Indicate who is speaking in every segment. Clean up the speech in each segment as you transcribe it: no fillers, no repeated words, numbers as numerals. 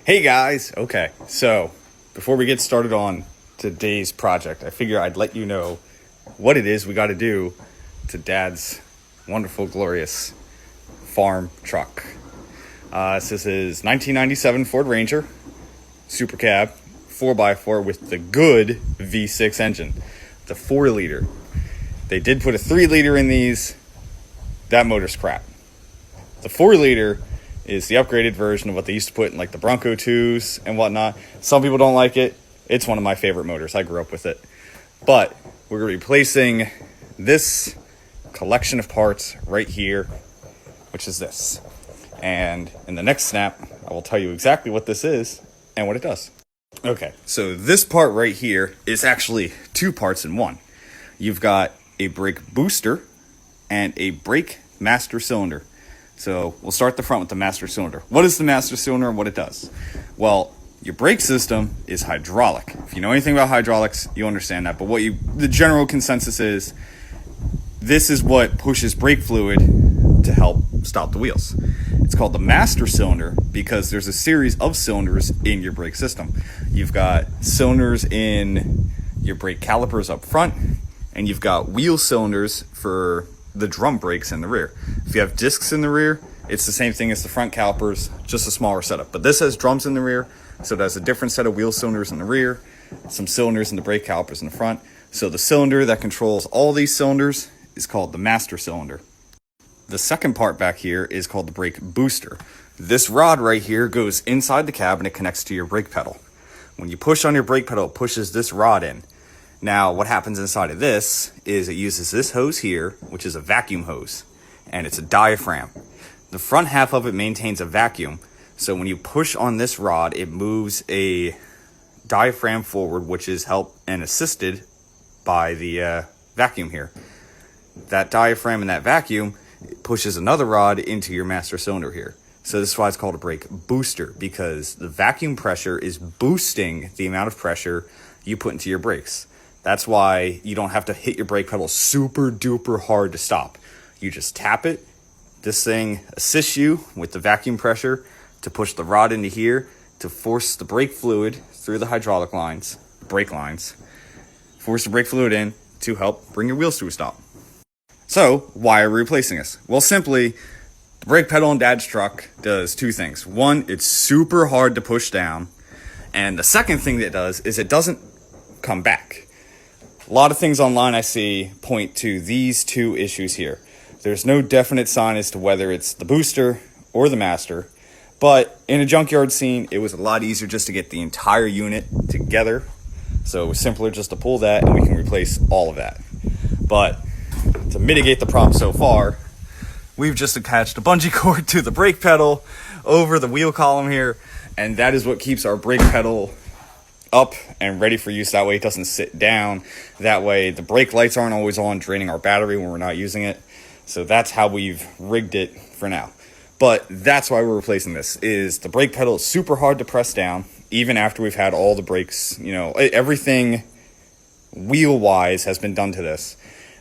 Speaker 1: Hey guys, okay, so before we get started on today's project, I figure I'd let you know what it is we got to do to Dad's wonderful, glorious farm truck. This is his 1997 Ford Ranger Super Cab 4x4 with the good V6 engine, the 4-liter. They did put a 3-liter in these. That motor's crap. The 4-liter is the upgraded version of what they used to put in like the Bronco 2s and whatnot. Some people don't like it. It's one of my favorite motors. I grew up with it. But we're replacing this collection of parts right here, which is this. And in the next snap, I will tell you exactly what this is and what it does. Okay, so this part right here is actually two parts in one. You've got a brake booster and a brake master cylinder. So we'll start the front with the master cylinder. What is the master cylinder and what it does? Well, your brake system is hydraulic. If you know anything about hydraulics, you understand that. But the general consensus is, this is what pushes brake fluid to help stop the wheels. It's called the master cylinder because there's a series of cylinders in your brake system. You've got cylinders in your brake calipers up front, and you've got wheel cylinders for the drum brakes in the rear. If you have discs in the rear, it's the same thing as the front calipers, just a smaller setup. But this has drums in the rear, so it has a different set of wheel cylinders in the rear, some cylinders in the brake calipers in the front. So the cylinder that controls all these cylinders is called the master cylinder. The second part back here is called the brake booster. This rod right here goes inside the cab and it connects to your brake pedal. When you push on your brake pedal, it pushes this rod in. Now, what happens inside of this is it uses this hose here, which is a vacuum hose, and it's a diaphragm. The front half of it maintains a vacuum, so when you push on this rod, it moves a diaphragm forward, which is helped and assisted by the vacuum here. That diaphragm and that vacuum pushes another rod into your master cylinder here. So this is why it's called a brake booster, because the vacuum pressure is boosting the amount of pressure you put into your brakes. That's why you don't have to hit your brake pedal super duper hard to stop. You just tap it. This thing assists you with the vacuum pressure to push the rod into here to force the brake fluid through the hydraulic lines, brake lines, force the brake fluid in to help bring your wheels to a stop. So why are we replacing this? Well, simply, the brake pedal in Dad's truck does two things. One, it's super hard to push down. And the second thing that it does is it doesn't come back. A lot of things online I see point to these two issues here. There's no definite sign as to whether it's the booster or the master, but in a junkyard scene, it was a lot easier just to get the entire unit together. So it was simpler just to pull that and we can replace all of that. But to mitigate the problem so far, we've just attached a bungee cord to the brake pedal over the wheel column here, and that is what keeps our brake pedal up and ready for use. That way it doesn't sit down. That way the brake lights aren't always on, draining our battery when we're not using it. So that's how we've rigged it for now. But that's why we're replacing this, is the brake pedal is super hard to press down, even after we've had all the brakes, everything wheel-wise has been done to this.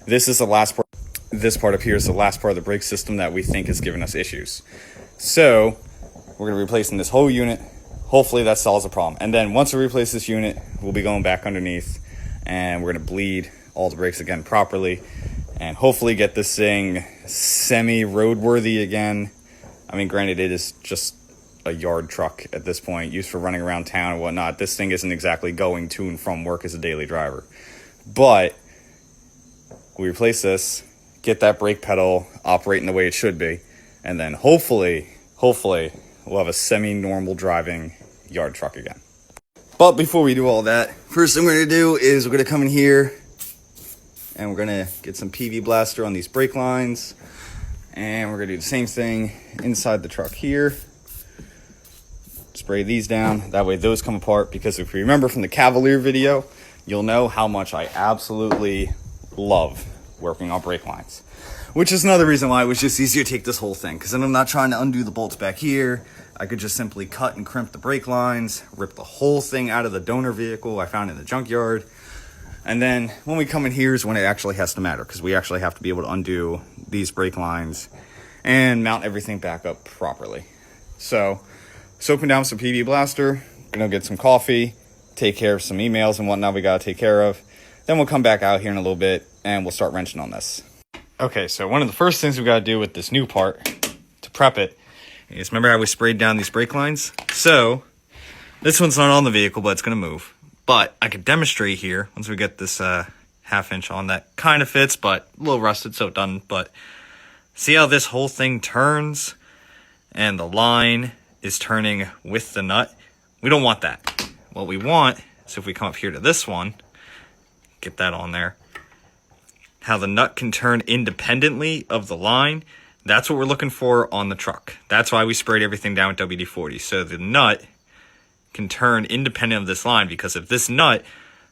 Speaker 1: This is the last part. This part up here is the last part of the brake system that we think is giving us issues. So we're going to be replacing this whole unit. Hopefully that solves the problem. And then once we replace this unit, we'll be going back underneath and we're going to bleed all the brakes again properly and hopefully get this thing semi-roadworthy again. I mean, granted, it is just a yard truck at this point, used for running around town and whatnot. This thing isn't exactly going to and from work as a daily driver. But we replace this, get that brake pedal operating the way it should be, and then hopefully, we'll have a semi-normal driving yard truck again. But before we do all that, first thing we're going to do is we're going to come in here and we're going to get some PV Blaster on these brake lines. And we're going to do the same thing inside the truck here. Spray these down. That way those come apart, because if you remember from the Cavalier video, you'll know how much I absolutely love working on brake lines. Which is another reason why it was just easier to take this whole thing, because then I'm not trying to undo the bolts back here. I could just simply cut and crimp the brake lines, rip the whole thing out of the donor vehicle I found in the junkyard. And then when we come in here is when it actually has to matter, because we actually have to be able to undo these brake lines and mount everything back up properly. So soaking down some PB Blaster, gonna get some coffee, take care of some emails and whatnot we gotta take care of. Then we'll come back out here in a little bit and we'll start wrenching on this. Okay, so one of the first things we gotta do with this new part to prep it is, remember how we sprayed down these brake lines? So this one's not on the vehicle, but it's gonna move. But I could demonstrate here once we get this 1/2 inch on. That kind of fits, but a little rusted, so it doesn't. But see how this whole thing turns and the line is turning with the nut? We don't want that. What we want is, if we come up here to this one, get that on there, how the nut can turn independently of the line. That's what we're looking for on the truck. That's why we sprayed everything down with WD-40. So the nut can turn independent of this line, because if this nut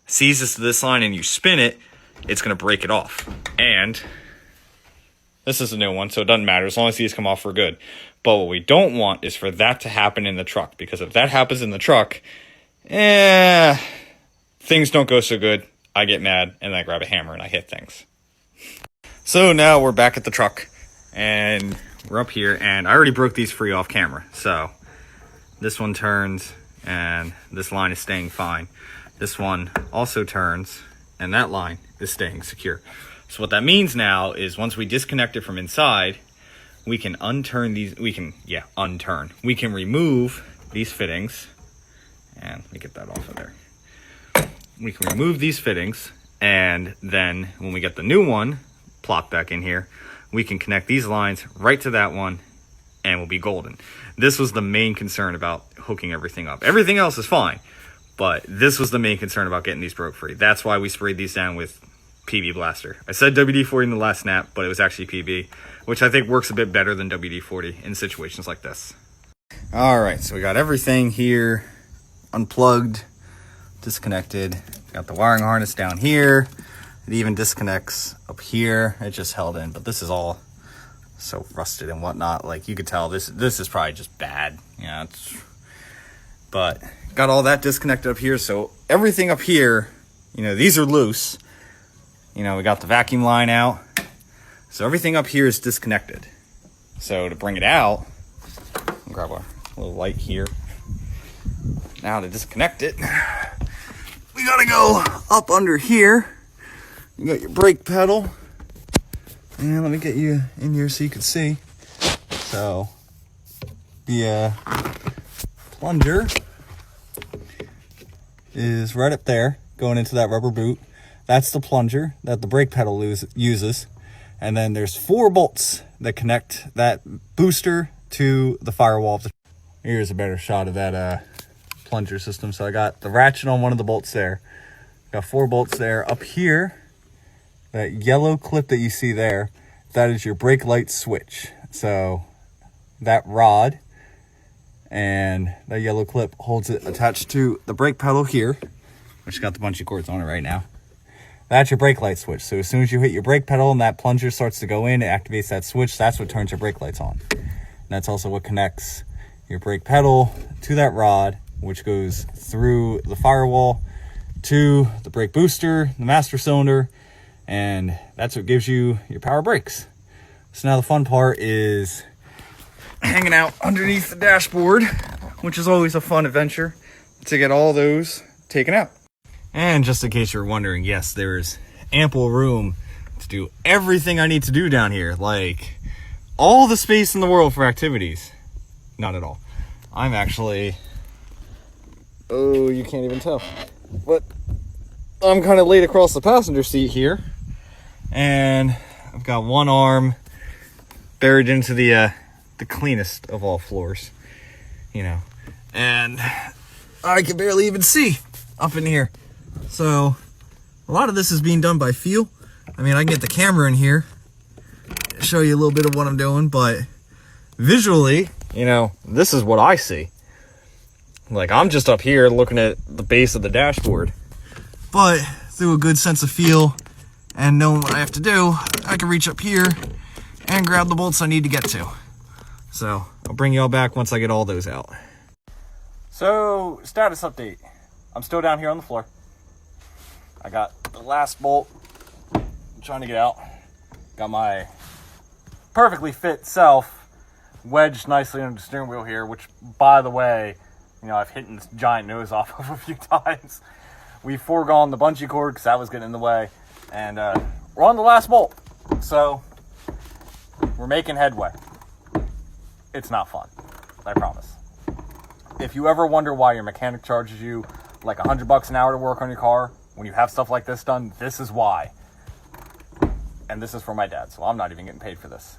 Speaker 1: seizes to this line and you spin it, it's going to break it off. And this is a new one, so it doesn't matter as long as these come off for good. But what we don't want is for that to happen in the truck, because if that happens in the truck, things don't go so good. I get mad and I grab a hammer and I hit things. So now we're back at the truck and we're up here, and I already broke these free off camera. So this one turns and this line is staying fine. This one also turns and that line is staying secure. So what that means now is, once we disconnect it from inside, we can unturn these, we can remove these fittings, and let me get that off of there. We can remove these fittings, and then when we get the new one plopped back in here, we can connect these lines right to that one and we'll be golden. This was the main concern about hooking everything up. Everything else is fine, but this was the main concern about getting these broke free. That's why we sprayed these down with PB Blaster. I said WD-40 in the last snap, but it was actually PB, which I think works a bit better than WD-40 in situations like this. All right, so we got everything here unplugged, disconnected. Got the wiring harness down here. It even disconnects up here. It just held in, but this is all so rusted and whatnot. Like, you could tell this is probably just bad. Yeah, but got all that disconnected up here. So everything up here, these are loose. We got the vacuum line out. So everything up here is disconnected. So to bring it out, I'll grab a little light here. Now to disconnect it, we gotta go up under here. You got your brake pedal. And let me get you in here so you can see. So the plunger is right up there, going into that rubber boot. That's the plunger that the brake pedal uses. And then there's 4 bolts that connect that booster to the firewall. Here's a better shot of that plunger system. So I got the ratchet on one of the bolts there. Got 4 bolts there. Up here, that yellow clip that you see there, that is your brake light switch. So that rod and that yellow clip holds it attached to the brake pedal here, which got the bungee cords on it right now. That's your brake light switch. So as soon as you hit your brake pedal and that plunger starts to go in, it activates that switch. That's what turns your brake lights on. And that's also what connects your brake pedal to that rod, which goes through the firewall to the brake booster, the master cylinder, and that's what gives you your power brakes. So now the fun part is hanging out underneath the dashboard, which is always a fun adventure to get all those taken out. And just in case you're wondering, yes, there's ample room to do everything I need to do down here. Like, all the space in the world for activities. Not at all. I'm actually, oh, you can't even tell, but I'm kind of laid across the passenger seat here, and I've got one arm buried into the cleanest of all floors, and I can barely even see up in here. So a lot of this is being done by feel. I mean, I can get the camera in here, show you a little bit of what I'm doing, but visually, this is what I see. Like, I'm just up here looking at the base of the dashboard. But through a good sense of feel and knowing what I have to do, I can reach up here and grab the bolts I need to get to. So I'll bring y'all back once I get all those out. So, status update. I'm still down here on the floor. I got the last bolt I'm trying to get out. Got my perfectly fit self
Speaker 2: wedged nicely under the steering wheel here, which, by the way, you know, I've hit this giant nose off of a few times. We've foregone the bungee cord because that was getting in the way, and we're on the last bolt, so we're making headway. It's not fun, I promise. If you ever wonder why your mechanic charges you like $100 an hour to work on your car when you have stuff like this done, this is why. And this is for my dad, so I'm not even getting paid for this.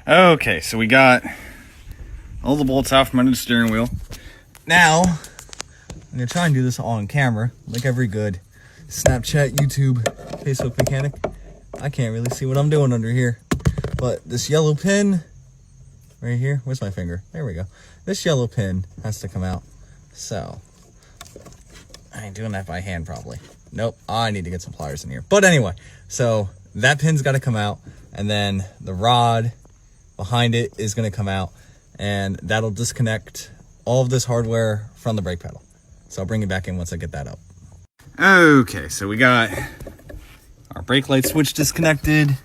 Speaker 1: Okay, so we got all the bolts out from under the steering wheel. Now, I'm going to try and do this all on camera, like every good Snapchat, YouTube, Facebook mechanic. I can't really see what I'm doing under here. But this yellow pin right here, where's my finger? There we go. This yellow pin has to come out. So, I ain't doing that by hand probably. Nope, I need to get some pliers in here. But anyway, so that pin's got to come out, and then the rod behind it is going to come out, and that'll disconnect all of this hardware from the brake pedal. So I'll bring it back in once I get that up. Okay, so we got our brake light switch disconnected.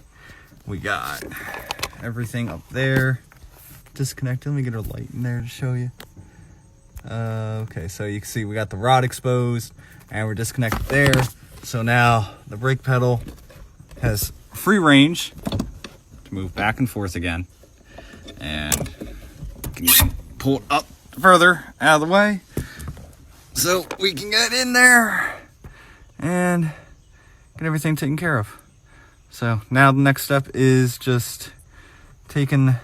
Speaker 1: We got everything up there disconnected. Let me get a light in there to show you. Okay, so you can see we got the rod exposed and we're disconnected there. So now the brake pedal has free range to move back and forth again. And you can pull it up further out of the way so we can get in there and get everything taken care of. So now the next step is just taking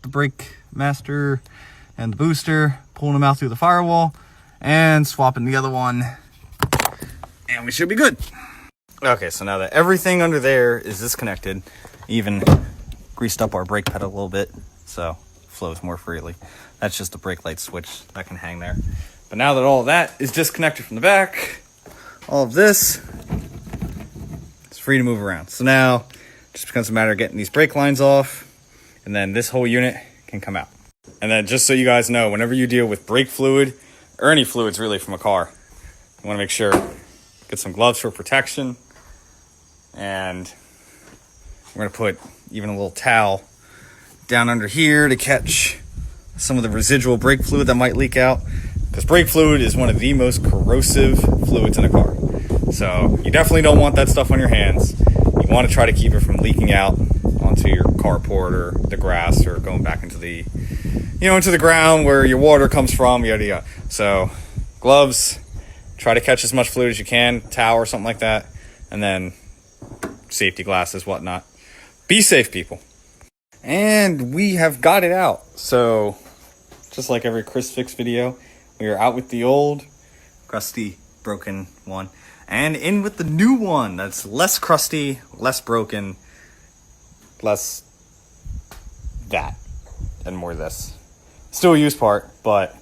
Speaker 1: the brake master and the booster, pulling them out through the firewall, and swapping the other one, and we should be good. Okay, so now that everything under there is disconnected, even greased up our brake pedal a little bit so it flows more freely. That's just a brake light switch that can hang there. But now that all of that is disconnected from the back, all of this is free to move around. So now it just becomes a matter of getting these brake lines off, and then this whole unit can come out. And then just so you guys know, whenever you deal with brake fluid, or any fluids really from a car, you want to make sure, get some gloves for protection. And we're going to put even a little towel down under here to catch some of the residual brake fluid that might leak out. Because brake fluid is one of the most corrosive fluids in a car. So you definitely don't want that stuff on your hands. You want to try to keep it from leaking out onto your carport or the grass or going back into the, into the ground where your water comes from, yada yada. So gloves, try to catch as much fluid as you can, towel or something like that, and then safety glasses, whatnot. Be safe, people. And we have got it out. So just like every Chris Fix video, we are out with the old, crusty, broken one, and in with the new one that's less crusty, less broken, less that, and more this. Still a used part, but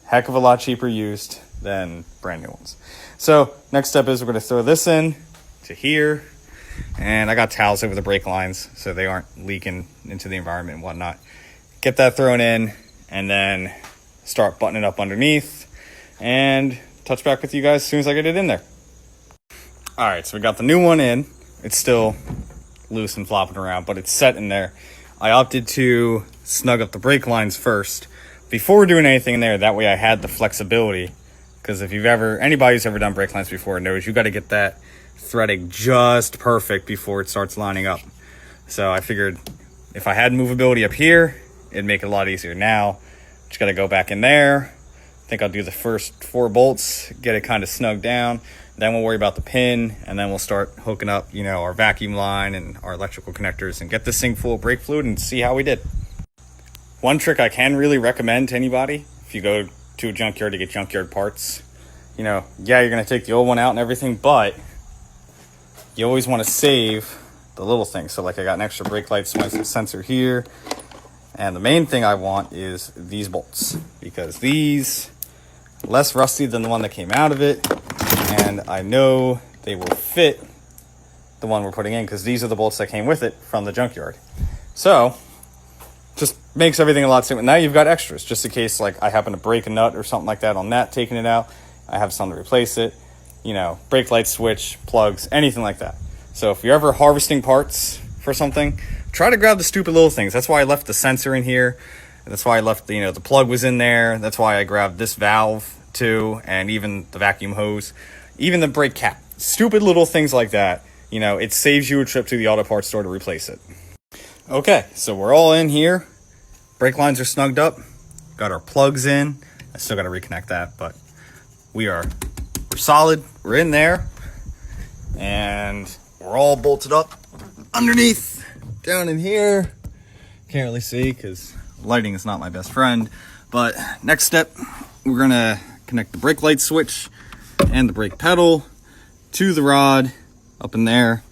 Speaker 1: heck of a lot cheaper used than brand new ones. So next step is we're going to throw this in to here, and I got towels over the brake lines so they aren't leaking into the environment and whatnot. Get that thrown in, and then start buttoning up underneath, and touch back with you guys as soon as I get it in there. All right, so we got the new one in. It's still loose and flopping around, but it's set in there. I opted to snug up the brake lines first before doing anything in there. That way I had the flexibility, because if anybody who's ever done brake lines before knows you got to get that threading just perfect before it starts lining up. So I figured if I had movability up here, it'd make it a lot easier. Now just got to go back in there. I think I'll do the first 4 bolts, get it kind of snugged down. Then we'll worry about the pin, and then we'll start hooking up, our vacuum line and our electrical connectors and get this thing full of brake fluid and see how we did. One trick I can really recommend to anybody, if you go to a junkyard to get junkyard parts, you're going to take the old one out and everything, but you always want to save the little things. So like I got an extra brake light sensor here, and the main thing I want is these bolts, because these less rusty than the one that came out of it, and I know they will fit the one we're putting in because these are the bolts that came with it from the junkyard. So just makes everything a lot simpler. Now you've got extras just in case like I happen to break a nut or something like that on that, taking it out, I have something to replace it, brake light switch, plugs, anything like that. So if you're ever harvesting parts for something, try to grab the stupid little things. That's why I left the sensor in here. That's why I left the, the plug was in there. That's why I grabbed this valve too, and even the vacuum hose, even the brake cap. Stupid little things like that. It saves you a trip to the auto parts store to replace it. Okay, so we're all in here. Brake lines are snugged up. Got our plugs in. I still got to reconnect that, but we're solid. We're in there, and we're all bolted up underneath, down in here. Can't really see because lighting is not my best friend. But next step, we're gonna connect the brake light switch and the brake pedal to the rod up in there.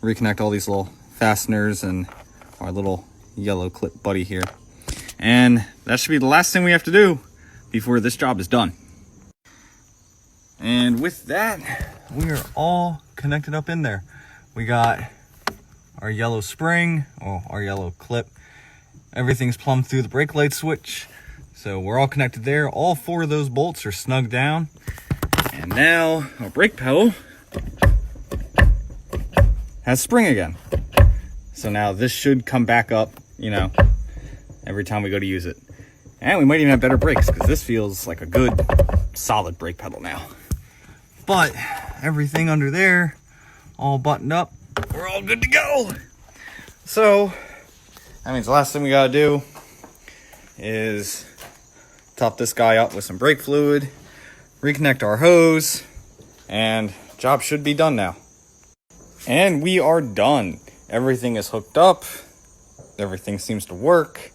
Speaker 1: Reconnect all these little fasteners and our little yellow clip buddy here. And that should be the last thing we have to do before this job is done. And with that, we are all connected up in there. We got our yellow spring, or our yellow clip. Everything's plumbed through the brake light switch. So we're all connected there. All 4 of those bolts are snugged down. And now our brake pedal has spring again. So now this should come back up, every time we go to use it. And we might even have better brakes because this feels like a good, solid brake pedal now. But everything under there, all buttoned up. We're all good to go. So that means the last thing we gotta do is top this guy up with some brake fluid, reconnect our hose, and job should be done now. And we are done. Everything is hooked up. Everything seems to work.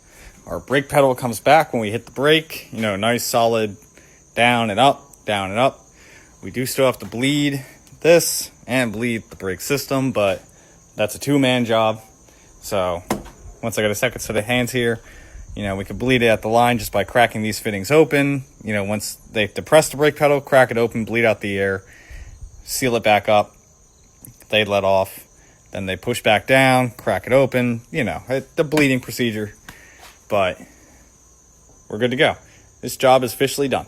Speaker 1: Our brake pedal comes back when we hit the brake. Nice solid down and up, down and up. We do still have to bleed this and bleed the brake system, but that's a 2-man job. So once I got a second set of hands here, we can bleed it at the line just by cracking these fittings open. Once they depress the brake pedal, crack it open, bleed out the air, seal it back up. They let off. Then they push back down, crack it open, the bleeding procedure. But we're good to go. This job is officially done.